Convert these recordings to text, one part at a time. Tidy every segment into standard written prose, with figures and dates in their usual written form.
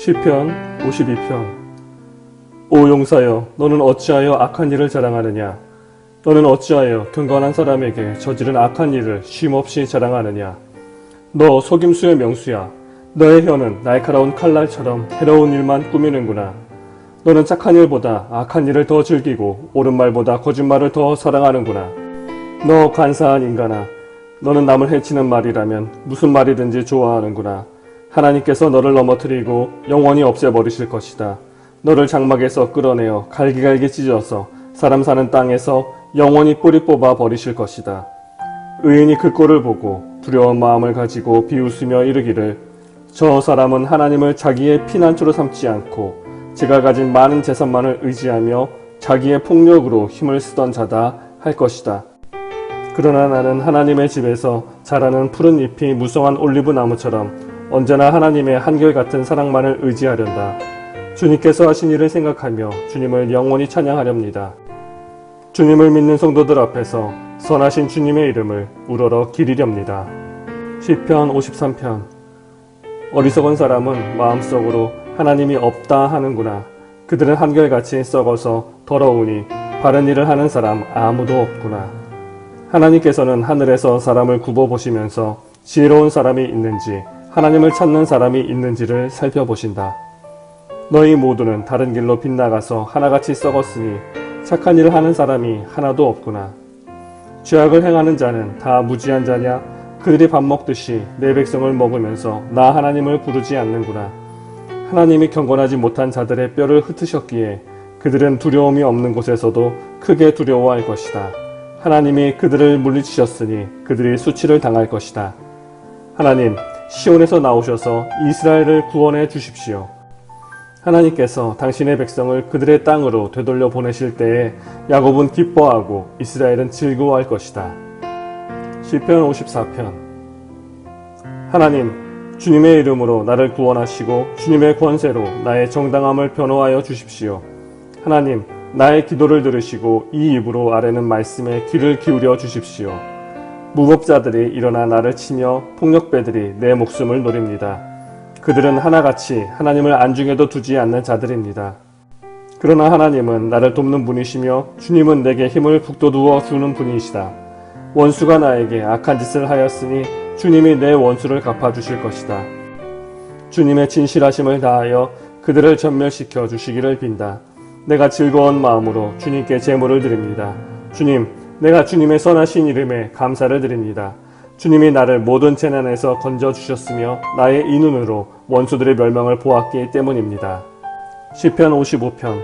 시편 52편. 오 용사여, 너는 어찌하여 악한 일을 자랑하느냐? 너는 어찌하여 경건한 사람에게 저지른 악한 일을 쉼없이 자랑하느냐? 너 속임수의 명수야. 너의 혀는 날카로운 칼날처럼 해로운 일만 꾸미는구나. 너는 착한 일보다 악한 일을 더 즐기고 옳은 말보다 거짓말을 더 사랑하는구나. 너 간사한 인간아, 너는 남을 해치는 말이라면 무슨 말이든지 좋아하는구나. 하나님께서 너를 넘어뜨리고 영원히 없애버리실 것이다. 너를 장막에서 끌어내어 갈기갈기 찢어서 사람 사는 땅에서 영원히 뿌리 뽑아 버리실 것이다. 의인이 그 꼴을 보고 두려운 마음을 가지고 비웃으며 이르기를, 저 사람은 하나님을 자기의 피난처로 삼지 않고 제가 가진 많은 재산만을 의지하며 자기의 폭력으로 힘을 쓰던 자다 할 것이다. 그러나 나는 하나님의 집에서 자라는 푸른 잎이 무성한 올리브 나무처럼 언제나 하나님의 한결같은 사랑만을 의지하련다. 주님께서 하신 일을 생각하며 주님을 영원히 찬양하렵니다. 주님을 믿는 성도들 앞에서 선하신 주님의 이름을 우러러 기리렵니다. 시편 53편. 어리석은 사람은 마음속으로 하나님이 없다 하는구나. 그들은 한결같이 썩어서 더러우니 바른 일을 하는 사람 아무도 없구나. 하나님께서는 하늘에서 사람을 굽어보시면서 지혜로운 사람이 있는지 하나님을 찾는 사람이 있는지를 살펴보신다. 너희 모두는 다른 길로 빗나가서 하나같이 썩었으니 착한 일을 하는 사람이 하나도 없구나. 죄악을 행하는 자는 다 무지한 자냐? 그들이 밥 먹듯이 내 백성을 먹으면서 나 하나님을 부르지 않는구나. 하나님이 경건하지 못한 자들의 뼈를 흩으셨기에 그들은 두려움이 없는 곳에서도 크게 두려워할 것이다. 하나님이 그들을 물리치셨으니 그들이 수치를 당할 것이다. 하나님, 시온에서 나오셔서 이스라엘을 구원해 주십시오. 하나님께서 당신의 백성을 그들의 땅으로 되돌려 보내실 때에 야곱은 기뻐하고 이스라엘은 즐거워할 것이다. 시편 54편. 하나님, 주님의 이름으로 나를 구원하시고 주님의 권세로 나의 정당함을 변호하여 주십시오. 하나님, 나의 기도를 들으시고 이 입으로 아뢰는 말씀에 귀를 기울여 주십시오. 무법자들이 일어나 나를 치며 폭력배들이 내 목숨을 노립니다. 그들은 하나같이 하나님을 안중에도 두지 않는 자들입니다. 그러나 하나님은 나를 돕는 분이시며 주님은 내게 힘을 북돋우어 주는 분이시다. 원수가 나에게 악한 짓을 하였으니 주님이 내 원수를 갚아주실 것이다. 주님의 진실하심을 다하여 그들을 전멸시켜 주시기를 빈다. 내가 즐거운 마음으로 주님께 제물을 드립니다. 주님, 내가 주님의 선하신 이름에 감사를 드립니다. 주님이 나를 모든 재난에서 건져주셨으며 나의 이 눈으로 원수들의 멸망을 보았기 때문입니다. 시편 55편.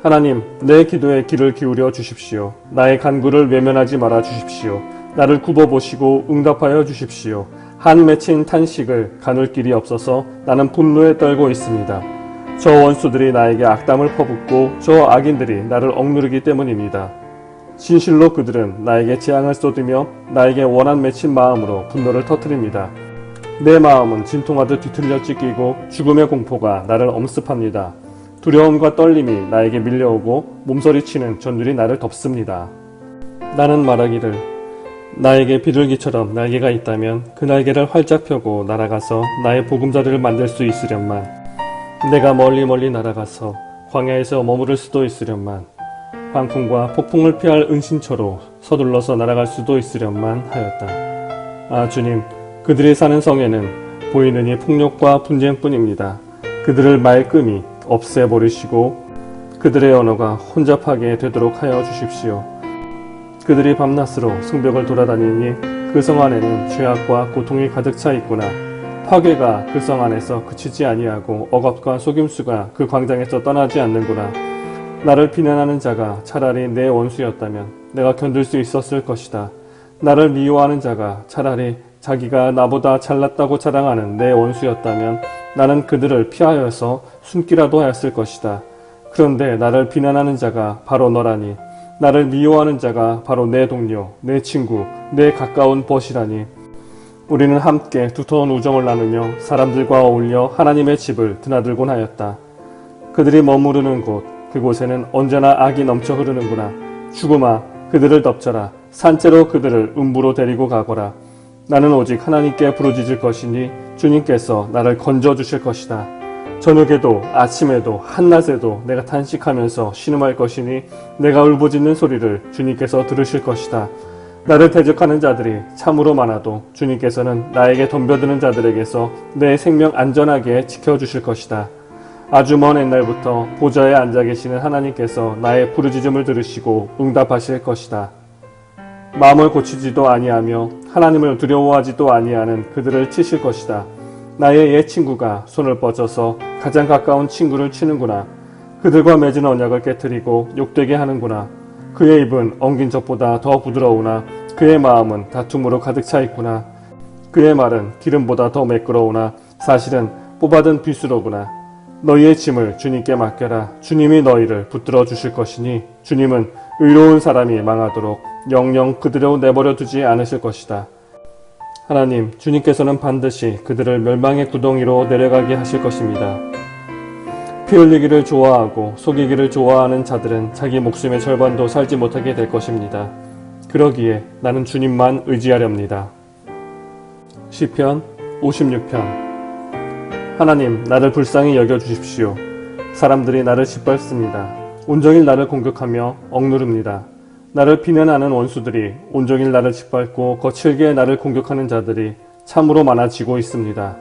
하나님, 내 기도에 귀를 기울여 주십시오. 나의 간구를 외면하지 말아 주십시오. 나를 굽어보시고 응답하여 주십시오. 한 맺힌 탄식을 가눌 길이 없어서 나는 분노에 떨고 있습니다. 저 원수들이 나에게 악담을 퍼붓고 저 악인들이 나를 억누르기 때문입니다. 진실로 그들은 나에게 재앙을 쏟으며 나에게 원한 맺힌 마음으로 분노를 터뜨립니다. 내 마음은 진통하듯 뒤틀려 찢기고 죽음의 공포가 나를 엄습합니다. 두려움과 떨림이 나에게 밀려오고 몸서리치는 전율이 나를 덮습니다. 나는 말하기를, 나에게 비둘기처럼 날개가 있다면 그 날개를 활짝 펴고 날아가서 나의 보금자리를 만들 수 있으련만. 내가 멀리 날아가서 광야에서 머무를 수도 있으련만. 광풍과 폭풍을 피할 은신처로 서둘러서 날아갈 수도 있으련만 하였다. 아 주님, 그들이 사는 성에는 보이느니 폭력과 분쟁뿐입니다. 그들을 말끔히 없애버리시고 그들의 언어가 혼잡하게 되도록 하여 주십시오. 그들이 밤낮으로 성벽을 돌아다니니 그 성 안에는 죄악과 고통이 가득 차 있구나. 파괴가 그 성 안에서 그치지 아니하고 억압과 속임수가 그 광장에서 떠나지 않는구나. 나를 비난하는 자가 차라리 내 원수였다면 내가 견딜 수 있었을 것이다. 나를 미워하는 자가 차라리 자기가 나보다 잘났다고 자랑하는 내 원수였다면 나는 그들을 피하여서 숨기라도 하였을 것이다. 그런데 나를 비난하는 자가 바로 너라니, 나를 미워하는 자가 바로 내 동료, 내 친구, 내 가까운 벗이라니. 우리는 함께 두터운 우정을 나누며 사람들과 어울려 하나님의 집을 드나들곤 하였다. 그들이 머무르는 곳, 그곳에는 언제나 악이 넘쳐 흐르는구나. 죽음아, 그들을 덮쳐라. 산채로 그들을 음부로 데리고 가거라. 나는 오직 하나님께 부르짖을 것이니 주님께서 나를 건져주실 것이다. 저녁에도 아침에도 한낮에도 내가 탄식하면서 신음할 것이니 내가 울부짖는 소리를 주님께서 들으실 것이다. 나를 대적하는 자들이 참으로 많아도 주님께서는 나에게 덤벼드는 자들에게서 내 생명 안전하게 지켜주실 것이다. 아주 먼 옛날부터 보좌에 앉아 계시는 하나님께서 나의 부르짖음을 들으시고 응답하실 것이다. 마음을 고치지도 아니하며 하나님을 두려워하지도 아니하는 그들을 치실 것이다. 나의 옛 친구가 손을 뻗어서 가장 가까운 친구를 치는구나. 그들과 맺은 언약을 깨뜨리고 욕되게 하는구나. 그의 입은 엉긴 젖보다 더 부드러우나 그의 마음은 다툼으로 가득 차 있구나. 그의 말은 기름보다 더 매끄러우나 사실은 뽑아든 빗으로구나. 너희의 짐을 주님께 맡겨라. 주님이 너희를 붙들어 주실 것이니 주님은 의로운 사람이 망하도록 영영 그대로 내버려 두지 않으실 것이다. 하나님, 주님께서는 반드시 그들을 멸망의 구덩이로 내려가게 하실 것입니다. 피 흘리기를 좋아하고 속이기를 좋아하는 자들은 자기 목숨의 절반도 살지 못하게 될 것입니다. 그러기에 나는 주님만 의지하렵니다. 시편 56편. 하나님, 나를 불쌍히 여겨주십시오. 사람들이 나를 짓밟습니다. 온종일 나를 공격하며 억누릅니다. 나를 비난하는 원수들이 온종일 나를 짓밟고 거칠게 나를 공격하는 자들이 참으로 많아지고 있습니다.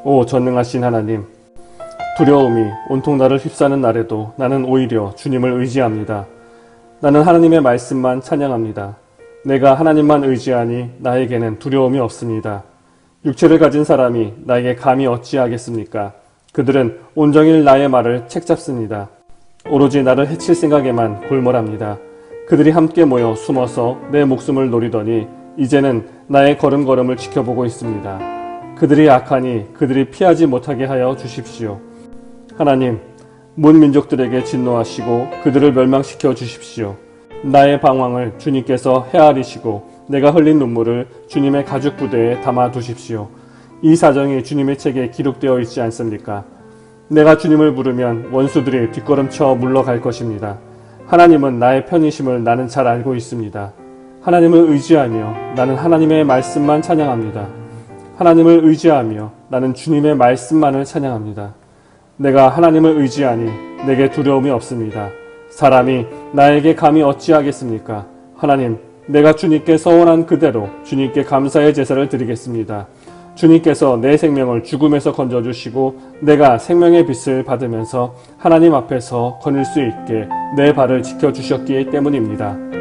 오 전능하신 하나님, 두려움이 온통 나를 휩싸는 날에도 나는 오히려 주님을 의지합니다. 나는 하나님의 말씀만 찬양합니다. 내가 하나님만 의지하니 나에게는 두려움이 없습니다. 육체를 가진 사람이 나에게 감히 어찌하겠습니까? 그들은 온종일 나의 말을 책잡습니다. 오로지 나를 해칠 생각에만 골몰합니다. 그들이 함께 모여 숨어서 내 목숨을 노리더니 이제는 나의 걸음걸음을 지켜보고 있습니다. 그들이 악하니 그들이 피하지 못하게 하여 주십시오. 하나님, 문 민족들에게 진노하시고 그들을 멸망시켜 주십시오. 나의 방황을 주님께서 헤아리시고 내가 흘린 눈물을 주님의 가죽 부대에 담아 두십시오. 이 사정이 주님의 책에 기록되어 있지 않습니까? 내가 주님을 부르면 원수들이 뒷걸음쳐 물러갈 것입니다. 하나님은 나의 편이심을 나는 잘 알고 있습니다. 하나님을 의지하며 나는 하나님의 말씀만 찬양합니다. 하나님을 의지하며 나는 주님의 말씀만을 찬양합니다. 내가 하나님을 의지하니 내게 두려움이 없습니다. 사람이 나에게 감히 어찌하겠습니까? 하나님, 내가 주님께 서원한 그대로 주님께 감사의 제사를 드리겠습니다. 주님께서 내 생명을 죽음에서 건져주시고 내가 생명의 빛을 받으면서 하나님 앞에서 거닐 수 있게 내 발을 지켜주셨기 때문입니다.